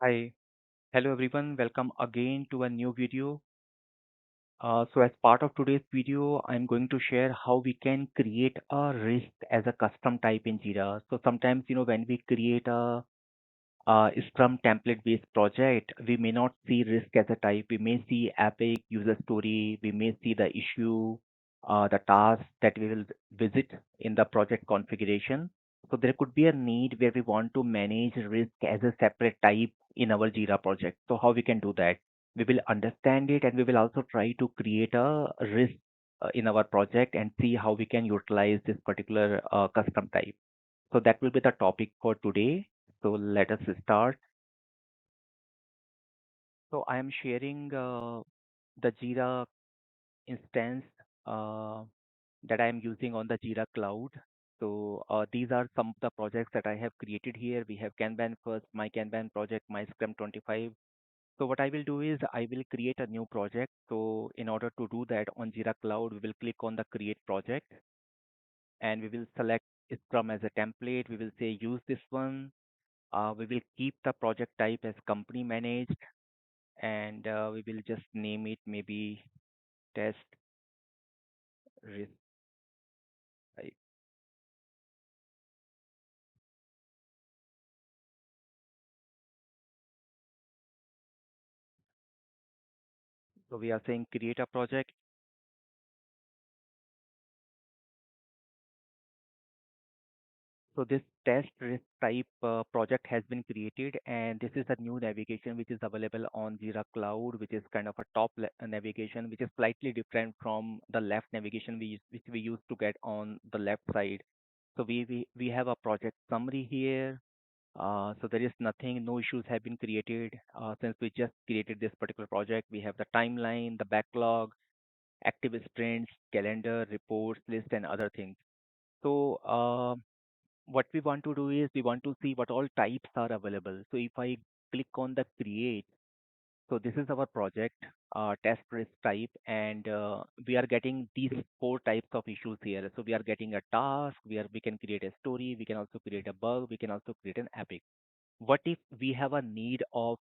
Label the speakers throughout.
Speaker 1: Hi, hello everyone. Welcome again to a new video. So as part of today's video, I'm going to share how we can create a risk as a custom type in Jira. So sometimes, when we create a Scrum template-based project, we may not see risk as a type. We may see epic user story. We may see the issue, the task that we will visit in the project configuration. So there could be a need where we want to manage risk as a separate type in our Jira project. So how we can do that? We will understand it and we will also try to create a risk in our project and see how we can utilize this particular custom type. So that will be the topic for today. So let us start. So I am sharing the Jira instance uh, that I am using on the Jira cloud. So these are some of the projects that I have created here. We have Kanban first, my Kanban project, my Scrum 25. So what I will do is I will create a new project. So in order to do that on Jira Cloud, we will click on the create project and we will select Scrum as a template. We will say use this one. We will keep the project type as company managed and we will just name it maybe test risk type. So we are saying create a project. So this test risk type project has been created and this is a new navigation which is available on Jira Cloud, which is kind of a navigation, which is slightly different from the left navigation which we used to get on the left side. So we have a project summary here. So there is nothing, no issues have been created since we just created this particular project. We have the timeline, the backlog, active sprints, calendar, reports, list, and other things. So what we want to do is we want to see what all types are available. So if I click on the create, so this is our project, test risk type, and we are getting these four types of issues here. So we are getting a task, we can create a story, we can also create a bug, we can also create an epic. What if we have a need of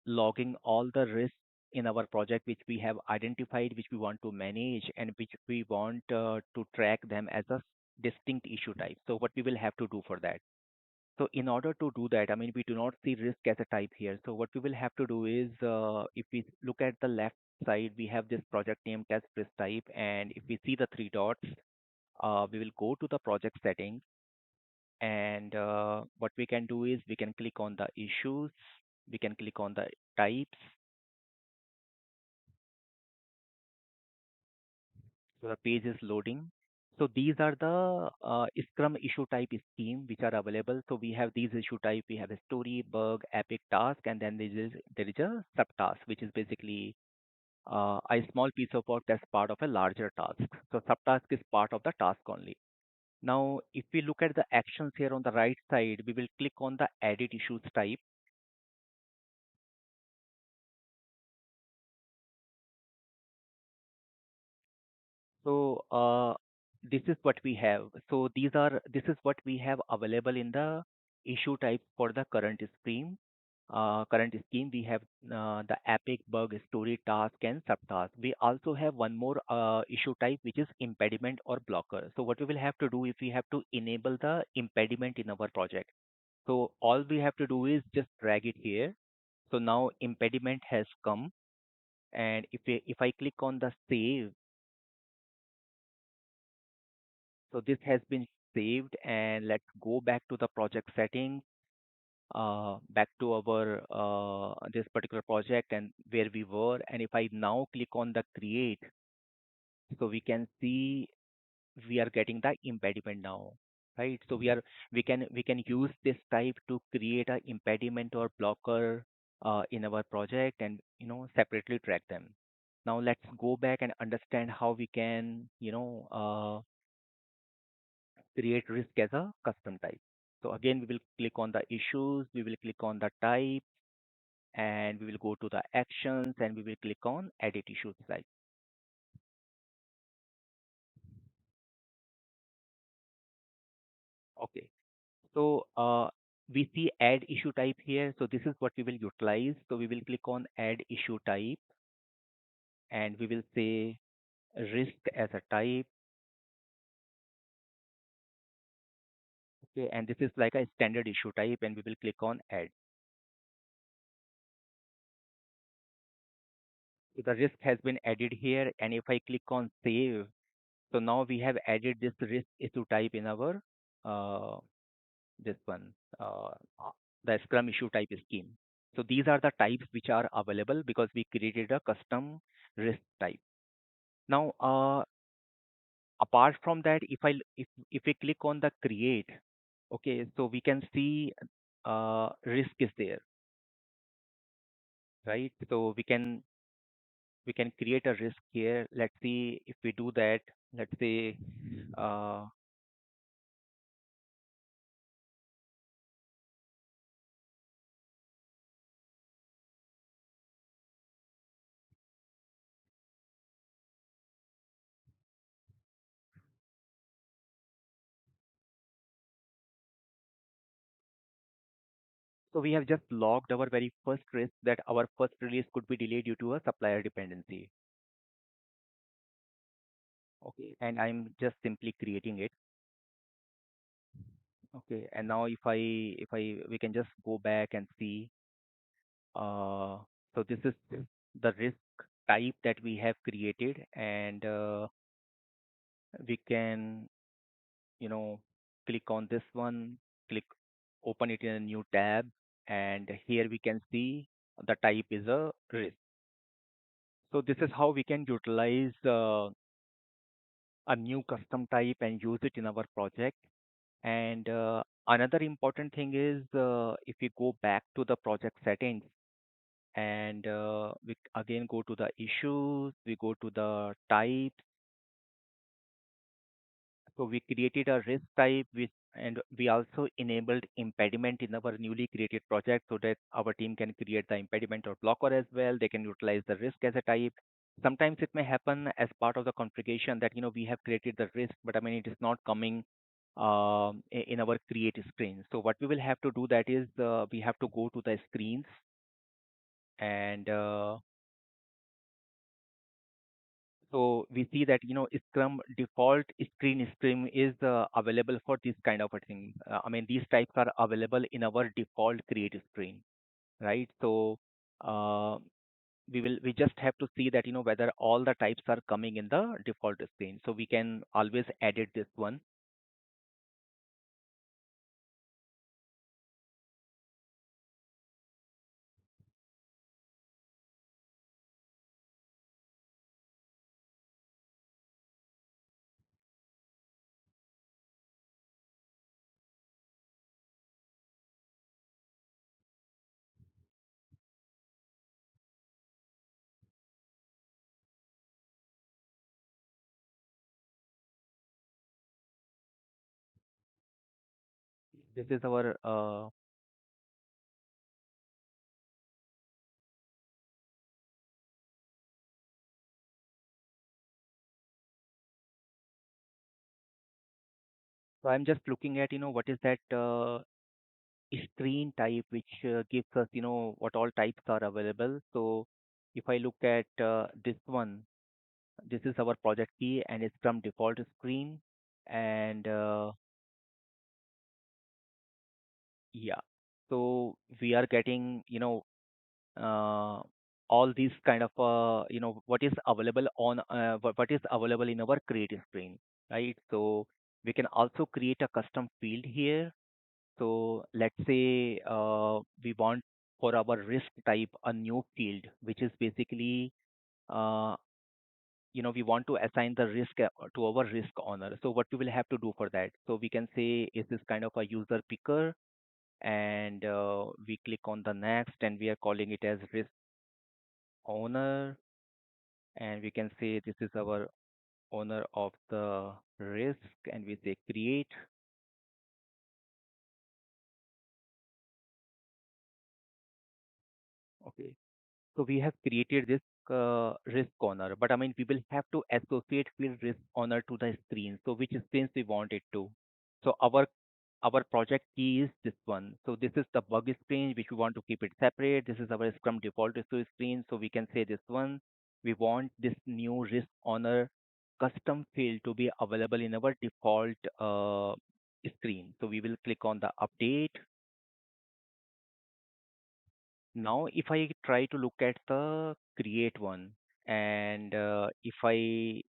Speaker 1: logging all the risks in our project which we have identified, which we want to manage, and which we want to track them as a distinct issue type? So what we will have to do for that? So in order to do that, I mean, we do not see risk as a type here. So what we will have to do is, if we look at the left side, we have this project name test risk type, and if we see the three dots, we will go to the project settings, and what we can do is we can click on the issues, we can click on the types. So the page is loading. So these are the Scrum issue type scheme which are available. So we have these issue type. We have a story, bug, epic, task, and then there is a subtask, which is basically a small piece of work that's part of a larger task. So subtask is part of the task only. Now, if we look at the actions here on the right side, we will click on the edit issues type. So this is what we have. So this is what we have available in the issue type for the current stream. Current scheme, we have the epic, bug, story, task, and subtask. We also have one more issue type, which is impediment or blocker. So what we will have to do is we have to enable the impediment in our project. So all we have to do is just drag it here. So now impediment has come, and if I click on the save, so this has been saved, and let's go back to the project settings, back to our this particular project and where we were. And if I now click on the create, so we can see we are getting the impediment now, right? So we can use this type to create a impediment or blocker in our project and separately track them. Now let's go back and understand how we can create risk as a custom type. So again, we will click on the issues, we will click on the type, and we will go to the actions and we will click on edit issues type. Okay. So we see add issue type here. So this is what we will utilize. So we will click on add issue type and we will say risk as a type. Okay, and this is like a standard issue type and we will click on add. So the risk has been added here and if I click on save, so now we have added this risk issue type in our uh, this one, uh, uh, the Scrum issue type scheme. So these are the types which are available because we created a custom risk type. Now, apart from that, if we click on the create, okay, so we can see risk is there, right? So we can create a risk here. Let's see if we do that. Let's say uh, so we have just logged our very first risk that our first release could be delayed due to a supplier dependency. Okay, and I'm just simply creating it. Okay, and now if I we can just go back and see. Uh, so this is the risk type that we have created, and we can click on this one, click open it in a new tab, and here we can see the type is a risk. So this is how we can utilize a new custom type and use it in our project. And another important thing is if we go back to the project settings and we again go to the issues, we go to the types. So we created a risk type with, and we also enabled impediment in our newly created project so that our team can create the impediment or blocker as well. They can utilize the risk as a type. Sometimes it may happen as part of the configuration that we have created the risk, but I mean it is not coming in our create screen. So what we will have to do that is we have to go to the screens and so we see that Scrum default screen stream is available for this kind of a thing. I mean these types are available in our default create screen, right? So uh, we just have to see that whether all the types are coming in the default screen. So we can always edit this one. This is our so I'm just looking at what is that screen type which gives us what all types are available. So if I look at this one, this is our project key and it's from default screen. And yeah, so we are getting, uh, all these kind of, what is available on, what is available in our create screen, right? So we can also create a custom field here. So let's say we want for our risk type a new field, which is basically uh, we want to assign the risk to our risk owner. So what we will have to do for that? So we can say is this kind of a user picker, and we click on the next, and we are calling it as risk owner, and we can say this is our owner of the risk, and we say create. Okay. So we have created this risk owner, but I mean we will have to associate field risk owner to the screen. So which screens we want it to? So our our project key is this one. So this is the bug screen which we want to keep it separate. This is our Scrum default issue screen. So we can say this one. We want this new risk owner custom field to be available in our default screen. So we will click on the update. Now, if I try to look at the create one, and if I,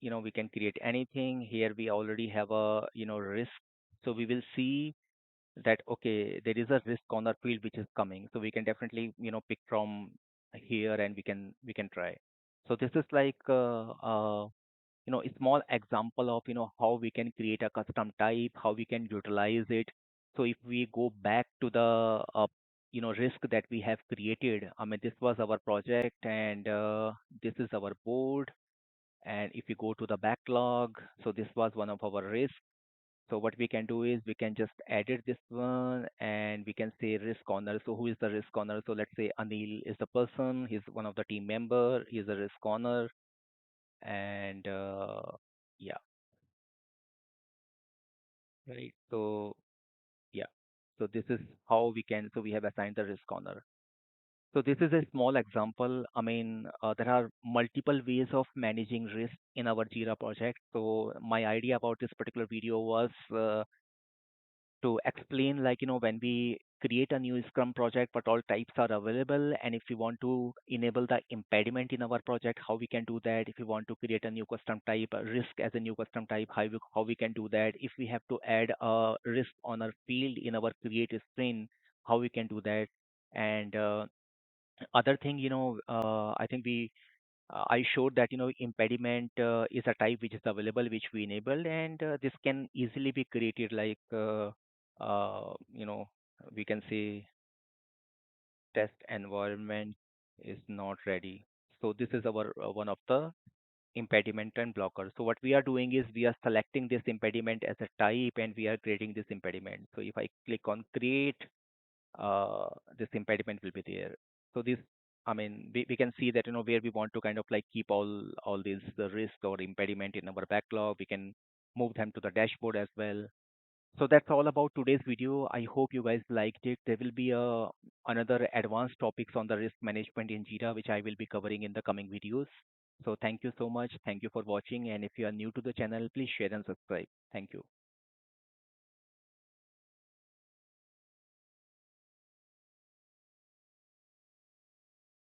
Speaker 1: we can create anything here. We already have a, risk. So we will see that okay, there is a risk corner field which is coming, so we can definitely pick from here, and we can try. So this is like a small example of how we can create a custom type, how we can utilize it. So if we go back to the risk that we have created, I mean, this was our project, and this is our board. And if we go to the backlog, so this was one of our risks. So what we can do is we can just edit this one, and we can say risk owner. So who is the risk owner? So let's say Anil is the person. He's one of the team member. He's a risk owner, and yeah, right. So yeah, so this is how we can. So we have assigned the risk owner. So this is a small example. I mean, there are multiple ways of managing risk in our Jira project. So my idea about this particular video was to explain, like, when we create a new Scrum project, what all types are available, and if we want to enable the impediment in our project, how we can do that. If we want to create a new custom type, a risk as a new custom type, how we can do that. If we have to add a risk on our field in our create sprint, how we can do that. And other thing, I think I showed that impediment is a type which is available, which we enabled, and this can easily be created like uh, you know we can say test environment is not ready. So this is our one of the impediment and blocker. So what we are doing is we are selecting this impediment as a type, and we are creating this impediment. So if I click on create, uh, this impediment will be there. So this, I mean, we can see that where we want to kind of like keep all these the risk or impediment in our backlog. We can move them to the dashboard as well. So that's all about today's video. I hope you guys liked it. There will be another advanced topics on the risk management in Jira, which I will be covering in the coming videos. So thank you so much. Thank you for watching. And if you are new to the channel, please share and subscribe. Thank you.